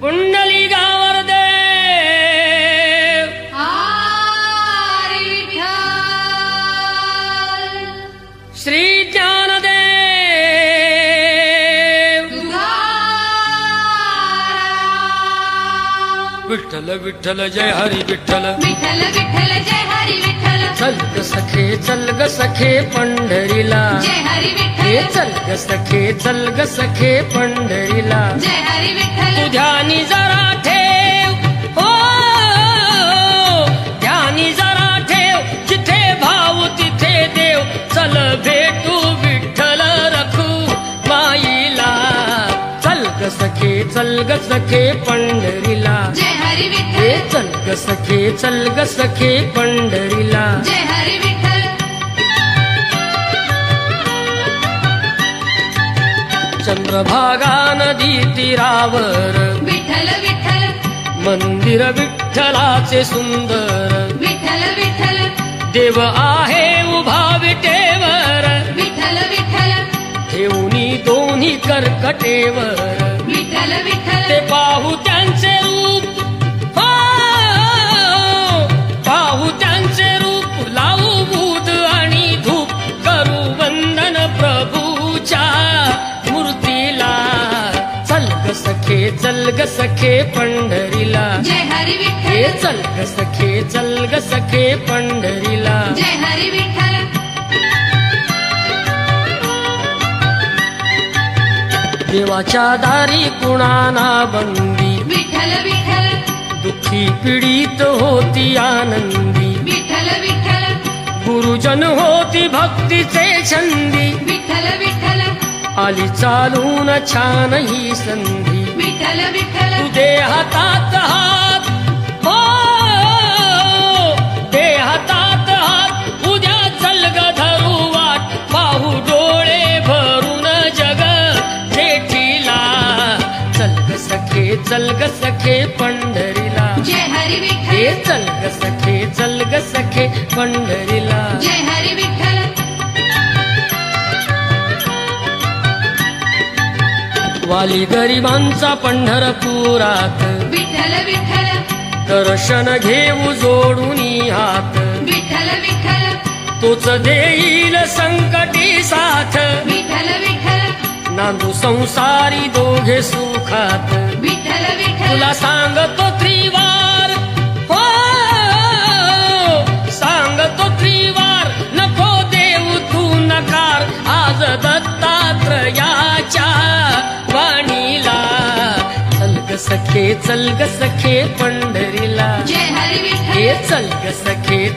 पुंडली गावर देव हरी विठ्ठल श्री ज्ञानदेव तुकाराम विठ्ठल विठ्ठल जय हरी विठ्ठल विठ्ठल विठ्ठल जय हरी विठ्ठल चल ग सखे पंढरीला जय हरी हे विठ्ठल चल ग सखे पंढरीला जय हरी विठ्ठल तू ध्यानी जरा ठेव हो ध्यानी जरा ठेव जिथे भाव तिथे देव चल भेटू विठ्ठल रखू माईला चल ग सखे पंढरीला जय हरी हे विठ्ठल चल ग सखे पंढरीला जय हरी विठ्ठल चंद्रभागा नदी तीरावर विठ्ठल विठ्ठल मंदिर विठ्ठलाचे सुंदर विठ्ठल विठ्ठल देव आहे उभा विटेवर विठ्ठल विठ्ठल ठेवणी दोन्ही कर्कटेवर विठ्ठल विठ्ठल ते पाहू त्यांचे रूप हो पाहू त्यांचे रूप लावू बूद आणि धूप करू वंदन प्रभूच्या मूर्तीला चल ग सखे पंढरीला जय हरी हे विठ्ठल चल ग सखे पंढरीला जय हरी विठ्ठल देवाच्या दारी कुणाना बंदी विठ्ठल विठ्ठल दुःखी पीडित होती आनंदी विठ्ठल विठ्ठल गुरुजन होती भक्तीचे छंदी विठ्ठल विठ्ठल आली चालून छान ही संधी विठ्ठल विठ्ठल तू दे हातात हात हो दे हातात हात उद्या चल ग धरू वाट पाहू डोळे भरून जग जेठीला चल ग सखे पंढरीला जय हरी हे विठ्ठल चल ग सखे पंढरीला जय हरी विठ्ठल वाली गरिबांचा पंढरपुरात विठ्ठल विठ्ठल दर्शन घेऊ जोडूनी हात विठ्ठल विठ्ठल तोच देईल संकटी साथ विठ्ठल विठ्ठल नांदू संसारी दोघे सुखात विठ्ठल विठ्ठल तुला सांगतो त्रिवार हो सांगतो त्रिवार नको देऊ तू नकार आज दत्तात्रयाच्या वाणीला चल ग सखे पंढरीला जय हरी हे विठ्ठल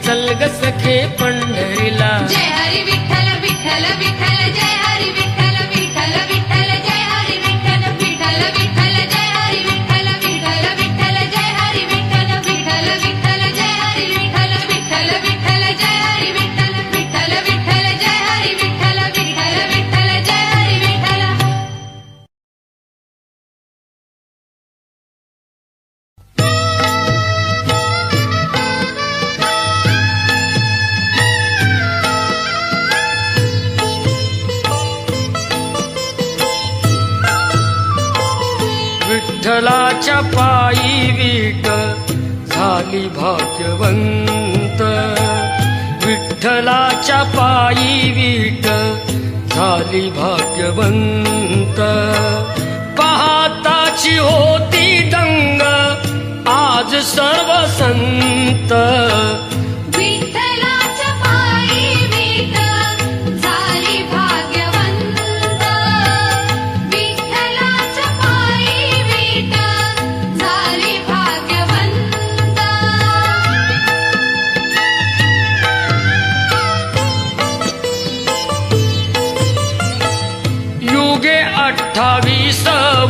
चल ग सखे पंढरीला जय हरी विठ्ठल विठ्ठल विठ्ठल जय हरी विठ्ठल विठ्ठल विठ्ठल जय हरी विठ्ठल विठ्ठल विठ्ठल जय हरी विठ्ठल विठ्ठल विठ्ठल जय हरी विठ्ठल विठ्ठल विठ्ठल जय हरी विठ्ठल विठ्ठल विठ्ठल जय हरी विठ्ठल विठ्ठल विठ्ठल जय हरी विठ्ठल विठ्ठल विठ्ठल जय हरी विठ्ठल विठ्ठलाच्या पायी वीट झाली भाग्यवंत विठ्ठलाच्या पायी वीट झाली भाग्यवंत पाहताची होती दंग आज सर्व संत विठ्ठलाच्या पायी वीट झाली भाग्यवंत विठ्ठलाच्या पायी वीट झाली भाग्यवंत युगे 28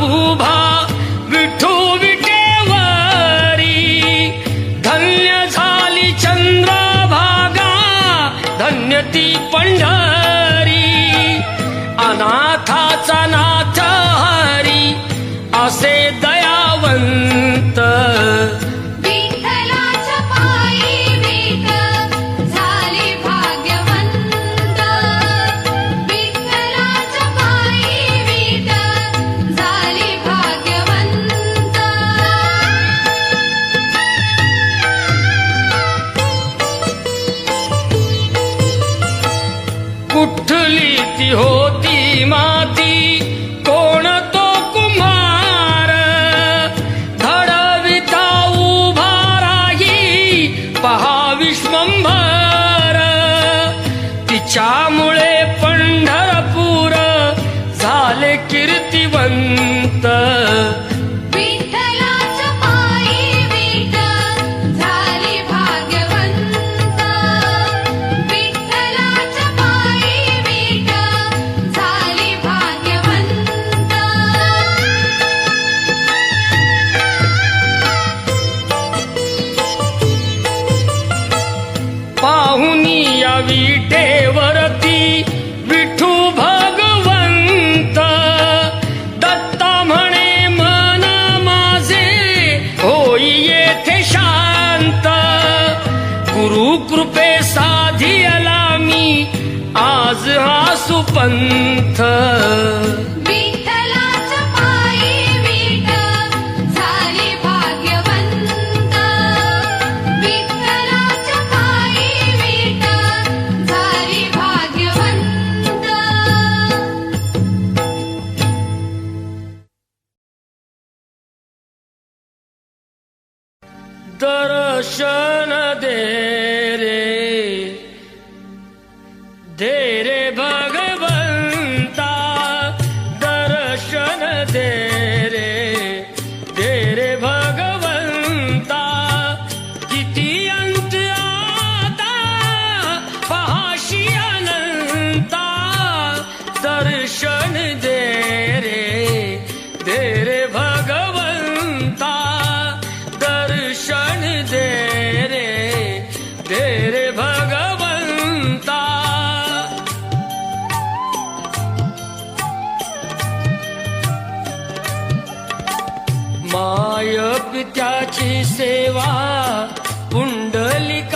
उभा विठू विटेवरी धन्य झाली चंद्रभागा धन्य ती पंढरी अनाथाचा नाथ हरी असे दयावंत विठ्ठलाच्या पायी वीट झाली भाग्यवंत विठ्ठलाच्या पायी वीट झाली भाग्यवंत विठ्ठलाच्या पायी विठ झाली भाग्यवंत विठ्ठलाच्या पायी विठ झाली भाग्यवंत पाहुनी या विठेवरती विठू भगवंत दत्ता म्हणे मन माझे होई येथे शांत गुरु कृपे साधियला मी आज हा सुपंथ विठ्ठलाच्या पायी विठ झाली भाग्यवंत विठ्ठलाच्या पायी विठ झाली भाग्यवंत दर्शन दे रे भगवंता दर्शन दे रे भगवंता किती अंत आता पहाशी अनंता दर्शन दे रे भगवंता दर्शन दे रे भगवंता माय पित्याची सेवा पुंडलिकाची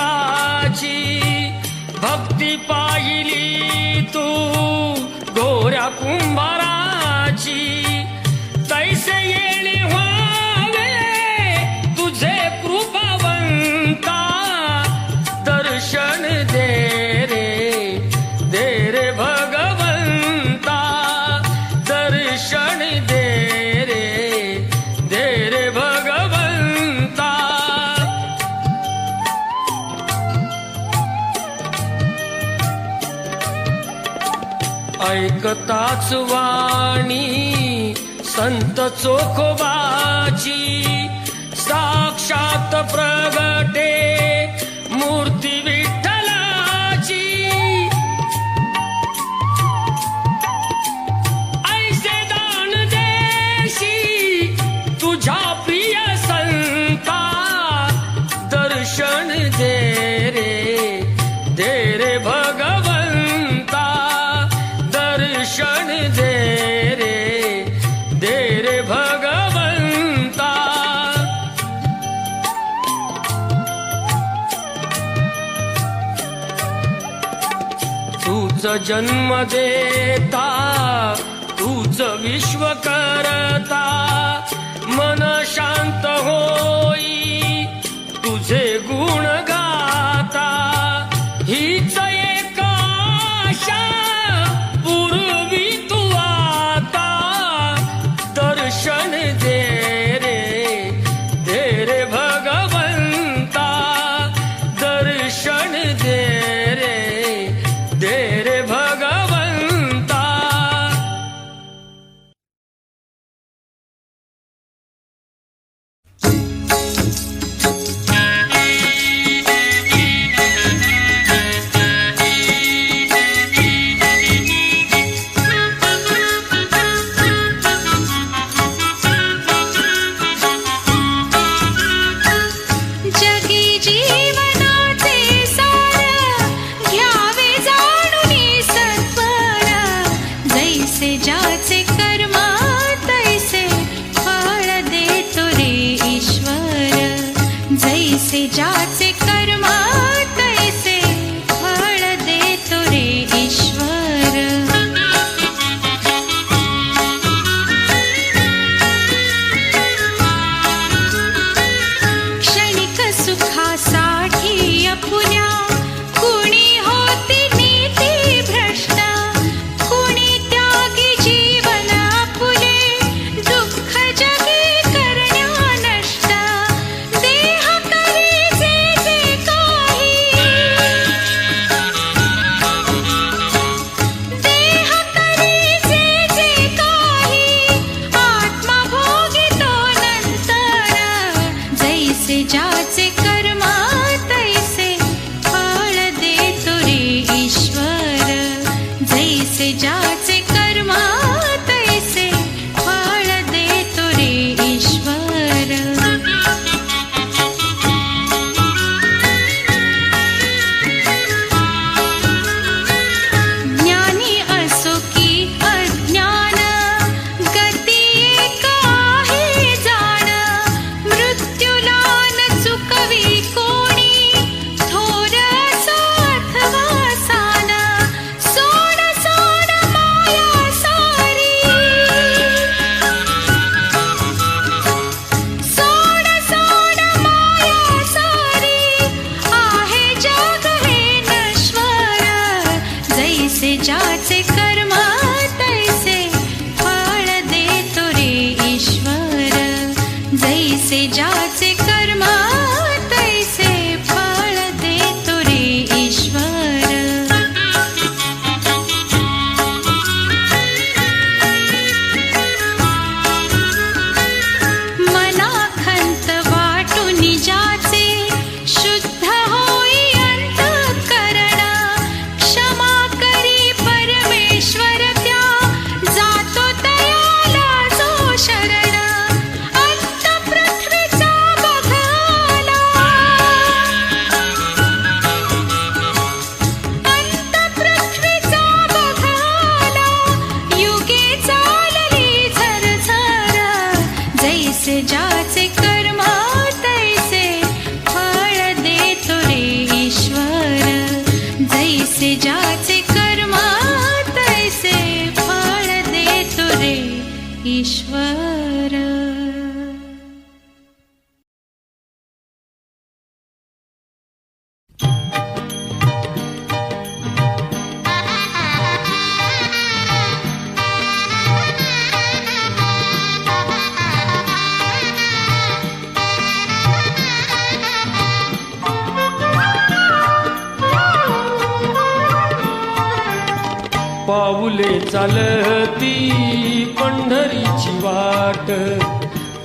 भक्ती पाहिली तू गोऱ्या कुंभाराची तैसे येणे व्हावे तुझे कृपावंता दर्शन दे रे भगवंता दर्शन दे रे भगवंता ऐकताच वाणी संत चोखोबाची साक्षात प्रगटे मूर्ती विठ्ठलाची ऐसे दान देशी तुझ्या प्रिय संता दर्शन दे रे भगवंता दर्शन दे रे भगवंता तूच जन्म देता तूच विश्व करता मन शांत होई तुझे गुण गाता हीच एक आशा पूर्वी तू आता दर्शन दे रे भगवंता दर्शन दे रे भगवंता ज्याचे कर्म तैसे फळ देतो रे ईश्वर. जैसे ज्याचे कर्म तैसे फळ देतो रे ईश्वर. ज्ञानी असो की अज्ञान गती एक आहे जाण. मृत्यूला न चुकवी कोणी थोर असो अथवा सान. सोड सोड माया सारी, सोड सोड माया सारी. आहे जग हे नश्वर. जैसे ज्याचे कर्म तैसे फळ देतो रे ईश्वर. जैसे ज्याचे कर्म तैसे फळ देतो रे ईश्वर. मनाखंत वाटून ज्याचे शुद्ध होई अंतःकरण. क्षमा करी परमेश्वर त्या जातो तयाला जो शरण. अंत पृथ्वीचा बघाला, अंत पृथ्वीचा बघाला. युगे चालली झरझर. जैसे ज्याचे कर्म तैसे फळ देतो रे ईश्वर. जैसे ज्याचे कर्म तैसे फळ देतो रे ईश्वर. पाऊले चालती पंढरीची वाट.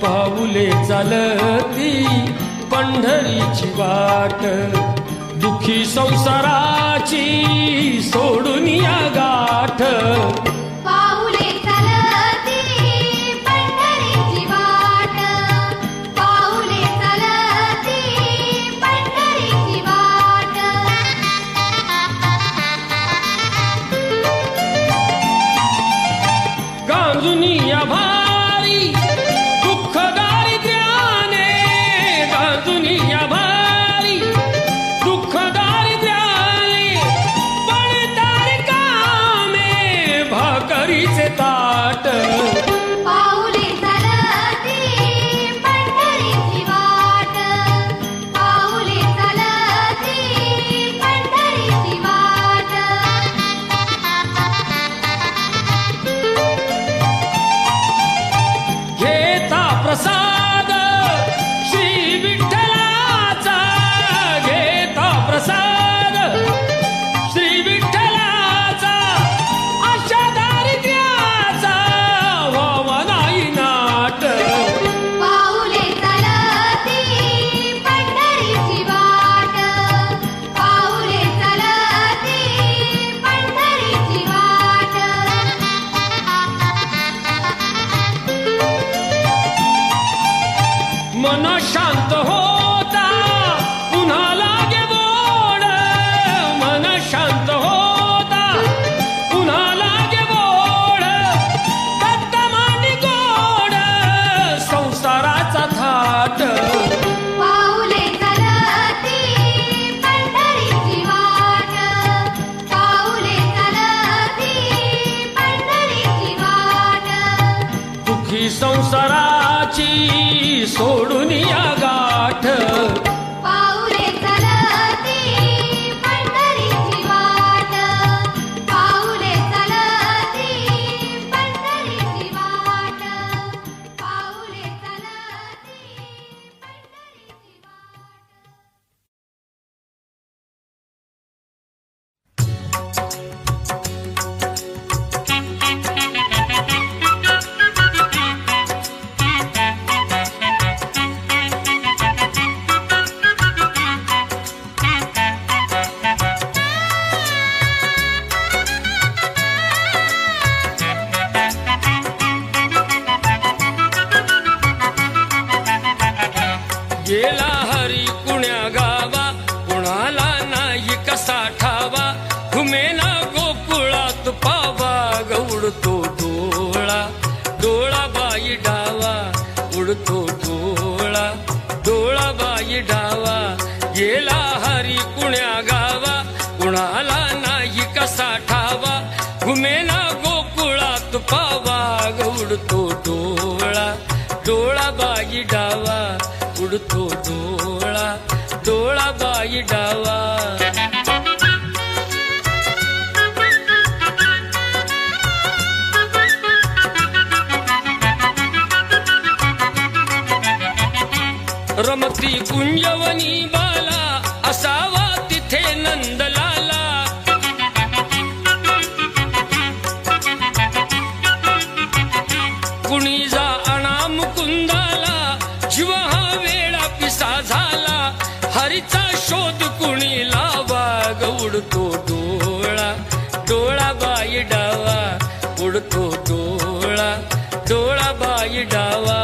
पाऊले चालती पंढरीची वाट. दुखी संसाराची सोडून या गाठ. पाऊले चालती पंढरीची वाट. पाऊले चालती पंढरीची वाट. गांजुनिया भारी दुःख दारिद्र्याने. गांजुनिया भारी दुःख दारिद्र्याने. पण तारकामे भाकरीचे ताट. पाऊले चालती पंढरीची वाट. पाऊले चालती पंढरीची वाट. घेता प्रसाद श्री विठ्ठलाचा. घेता प्रसाद श्री विठ्ठलाचा. अशा दारिद्र्याचा व्हावा नाही नाट. पाऊले चालती पंढरीची वाट. पाऊले चालती पंढरीची वाट. मन शांत होता पुन्हा लागे बोड. मन शांत होता पुन्हा लागे बोड. दत्तमानी गोड संसाराचा थाट. पाऊले चालती पंढरीची वाट. पाऊले चालती पंढरीची वाट. दुखी संसाराची सोडून या गाठ. पाऊले चालती पंढरीची वाट. पाऊले चालती पंढरीची वाट. पाऊले चालती पंढरीची वाट. गेला हरी कुण्या गावा कुणाला नाही कसा ठावा घुमेना गोकुळात पावा ग उडतो डोळा डोळा बाई डावा उडतो डोळा डोळा बाई डावा गेला हरी कुण्या गावा कुणाला नाही कसा ठावा घुमेना गोकुळात पावा ग उडतो डोळा डोळा बाई डावा उडतो डोळा डोळा बाई डावा रमती कुंजवनी बाला असावा तिथे नंदलाला कुणी जा आणा मुकुंदाला जीव हा वेळा पिसा झाला हरीचा शोध कुणी लावा ग उडतो डोळा डोळा बाई डावा उडतो डोळा डोळा बाई डावा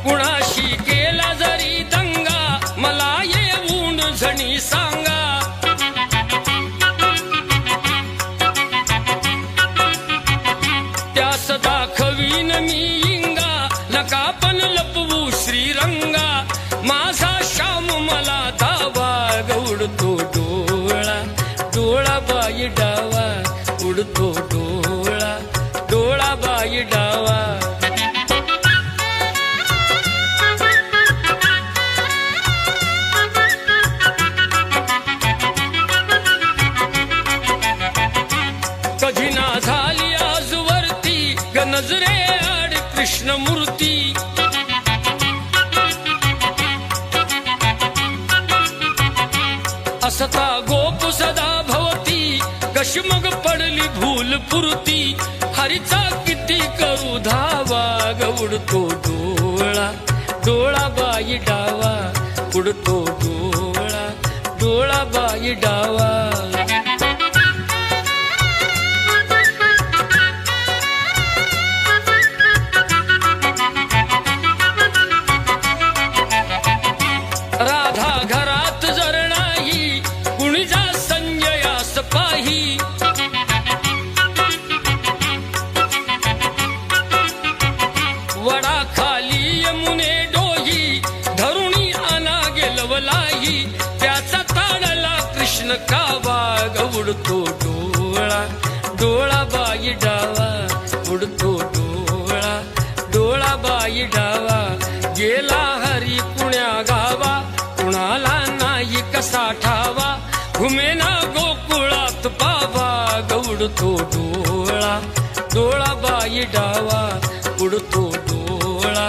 कुणाशी केला जरी दंगा मला येऊन झणी सांगा त्यास दाखवीन मी इंगा नका पण लपवू श्रीरंगा माझा श्याम मला दावा ग उडतो डोळा डोळा बाई डावा उडतो डोळा डोळा बाई डावा कधी ना झाली आजवरती ग नजरे आड कृष्णमूर्ती असता गोप सदा भवती कशी मग पडली भूल पुरती हरीचा किती करू धावा ग उडतो डोळा डोळा बाई डावा उडतो डोळा डोळा बाई डावा राधा घरात जर नाही कुणी जा संजयास पाही वडा खाली यमुने डोही धरुणी आना गेलवलाही त्याचा ताडला कृष्ण कावा ग उडतो डोळा डोळा बाई डावा उडतो डोळा डोळा बाई डावा गेला हरी कुण्या गावा कुणाला नाही कसा ठावा घुमेना गोकुळात पावा ग उडतो डोळा डोळा बाई डावा उडतो डोळा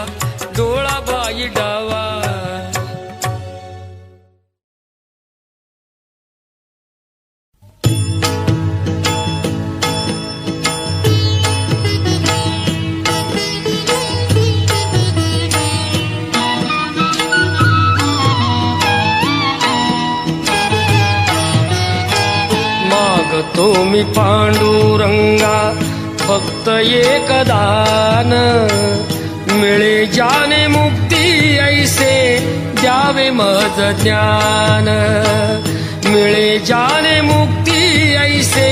डोळा बाई डावा मागतो मी पांडुरंगा फक्त एक दान मिळे जाने मुक्ती ऐसे द्यावे मज ज्ञान मिळे जाने मुक्ती ऐसे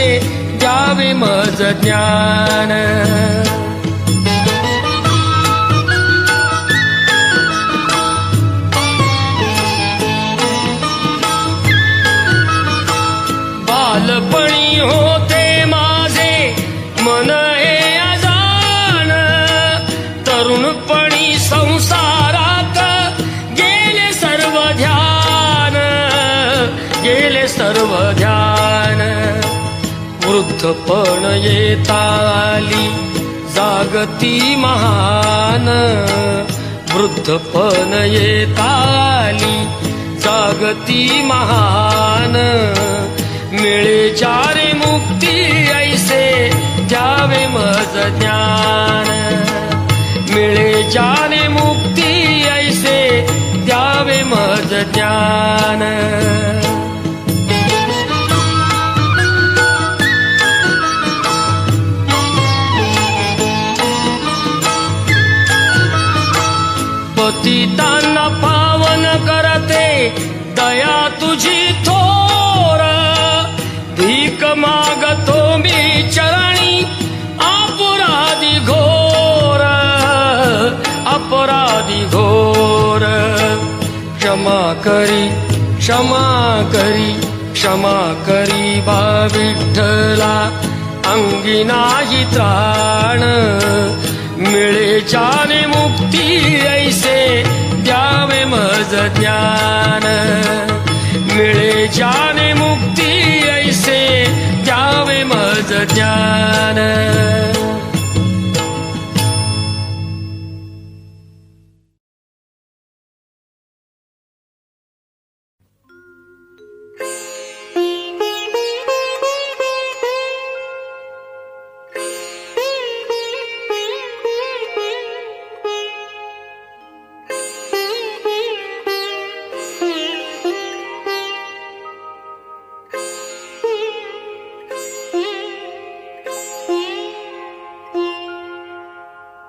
द्यावे मज ज्ञान बालपणी होते माझे मन हे अजान तरुणपणी संसारात गेले सर्व ध्यान गेले सर्व ध्यान वृद्धपण येता आली जागती महान वृद्धपण येता आली जागती महान मिळे चारे मुक्ती ऐसे द्यावे मज ज्ञान मिळे जाने मुक्ती ऐसे द्यावे मज ज्ञान दया तुझी थोर, भीक मागतो मी चरणी, अपराधी घोर, अपराधी घोर. क्षमा करी, क्षमा करी, क्षमा करी बा विठ्ठला, अंगी नाही त्राण, मिळे जाने मुक्ती ऐसे द्यावे मज ज्ञान, मिळे जाने मुक्ती ऐसे द्यावे मज ज्ञान.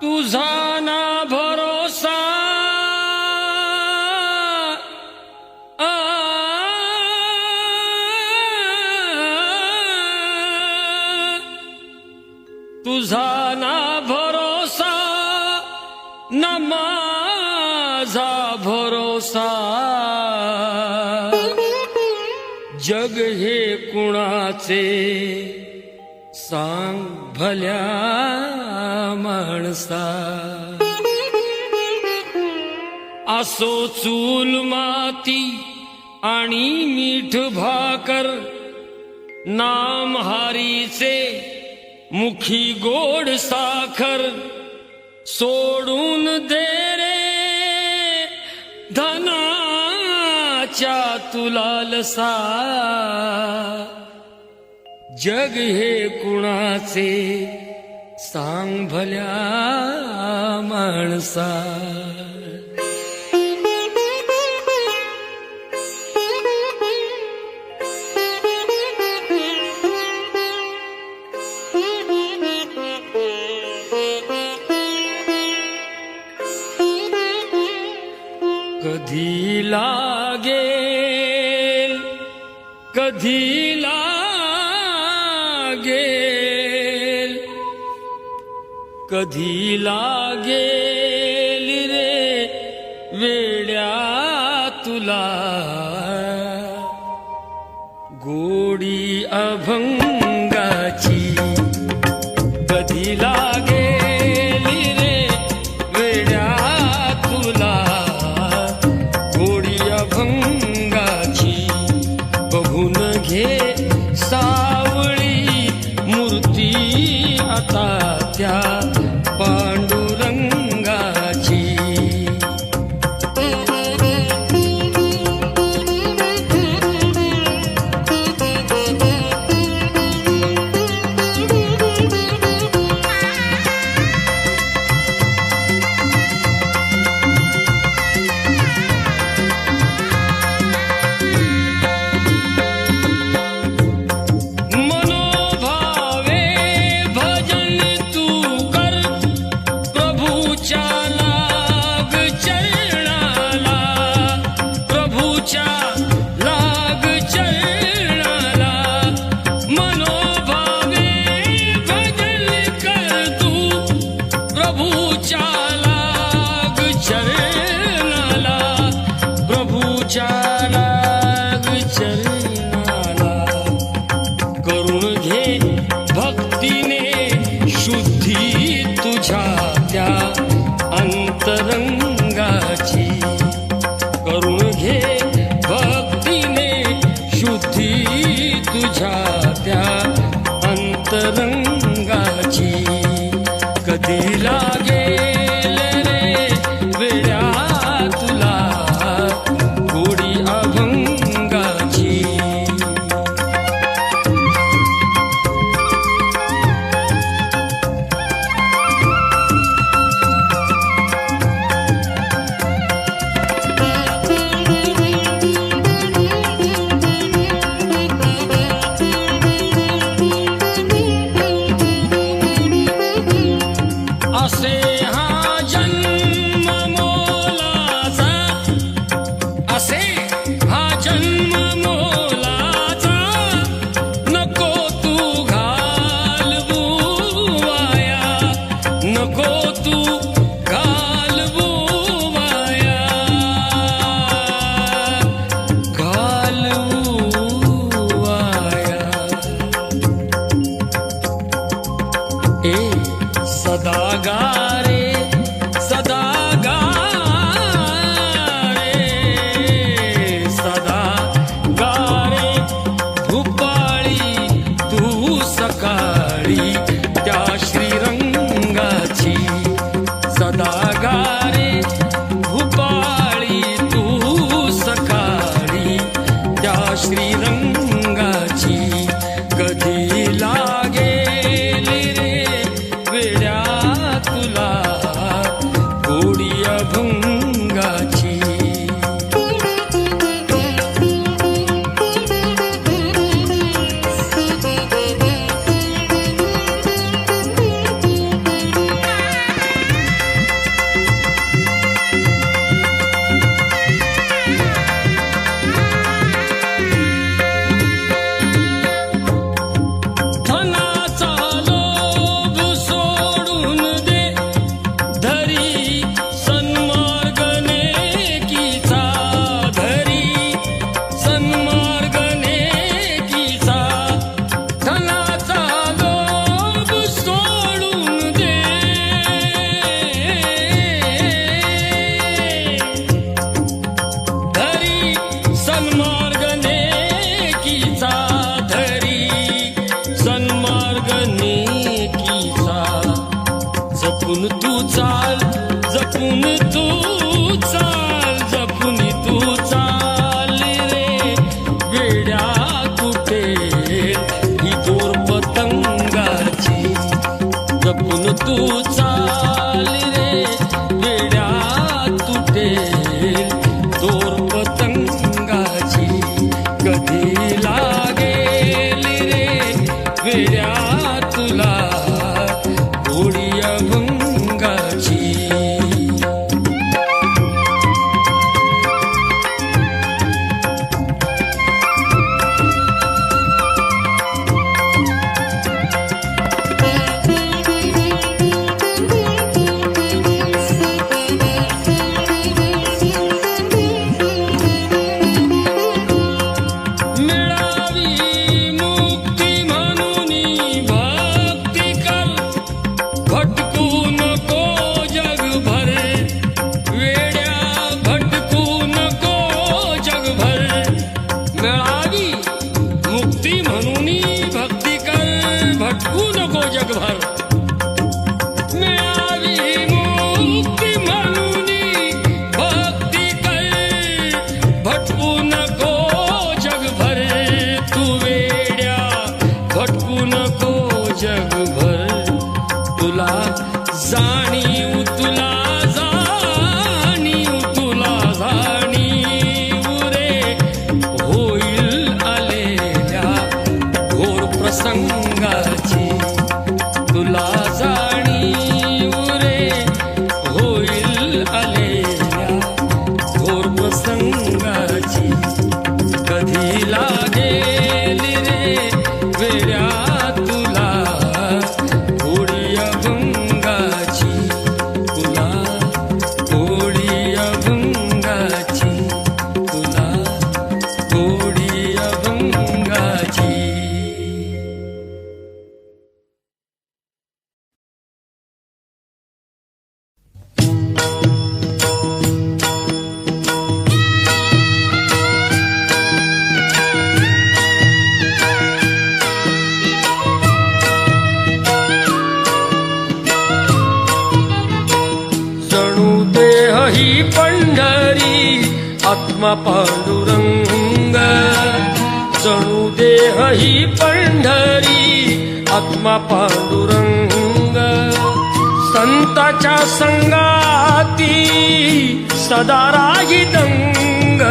तुझा ना भरोसा तुझा ना भरोसा न माझा भरोसा, जग हे कुणाचे सांग भल्या माणसा. असो चूल माती आणि मीठ भाकर, नाम हारीचे मुखी गोड साखर, सोडून दे रे धनाच्या तुला लसा, जग हे कुणाचे सांग भल्या माणसा. कधी लागेल, कधी लागेल, कधी लागेल रे वेड्या तुला, गोडी अभंगाची. कधी लागेल रे वेड्या तुला, गोडी अभंगाची. बघून घे सावळी मूर्ती आता त्या पांडुरंगाची. अंतरंगाची. करून घे भक्तीने शुद्धी तुझ्या त्या अंतरंगाची. कधी लागेल रे वेड्या तुला, गोडी अभंगाची. असे गारे सदा गारे सदा गारे भूपाळी तू सकाळी त्या श्रीरंगाची सदा गारे भूपाळी तू सकाळी त्या श्रीरंगाची कधी लागेल रे वेड्या तुला गोडी अभंगाची धनाचा लोभ सोडून दे धरी सन्मार्ग नेकीचा धरी सन्मार्ग नेकीचा धनाचा लोभ सोडून दे धरी सन्मार्ग नेकीचा धरी सन्मार्ग नेकीचा जपून तू चाल जपून तू चाल जपून तू चाल रे वेड्या कुठे ही दोर पतंगाची जपून तू चाल रे वेड्या तुटे दोर पतंगाची कधी लागेल रे वेड्या तुला गोडी अभंगाची मिळावी मुक्ती म्हणून भक्ती कर भटकू नको जगभर वेड्या भटकू नको जगभर मिळावी मुक्ती म्हणून भक्ती कर भटकू नको जगभर मिळावी मुक्ती म्हणून भक्ती कर भटकू नको जगभर तू वेड्या भटकू नको जगभर तुला जाणीव तुला जाणीव तुला जाणीव रे होईल आलेल्या घोर प्रसंगाची तुला जाणीव रे होईल आलेल्या घोर प्रसंगाची कधी लागेल रे वेड्या तुला गोडी अभंगाची तुला गोडी अभंगाची तुला गोडी अभंगाची जणू देह ही पंढरी आत्मा पांडुरंग जणू देह ही पंढरी आत्मा पांडुरंग संताच्या संगाती सदा राही दंग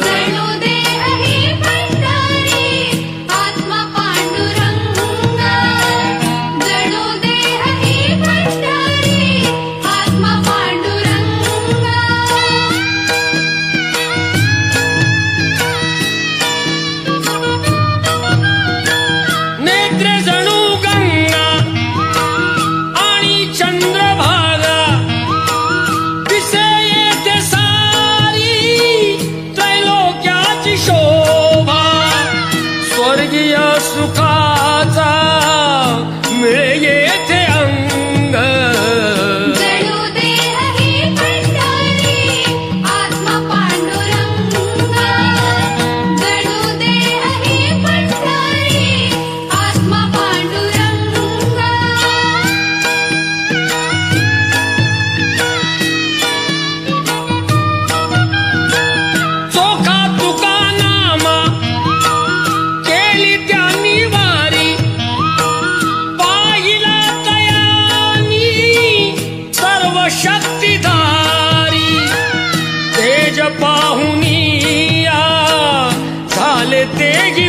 जणू देह ही पंढरी आत्मा पांडुरंग जणू देह ही पंढरी आत्मा पांडुरंग नेत्रे जणू गंगा आणि चंद्रभागा दिसे येथे सारी त्रैलोक्याची शोभा स्वर्गीय सुखाचा मिळे येथे अंग तेही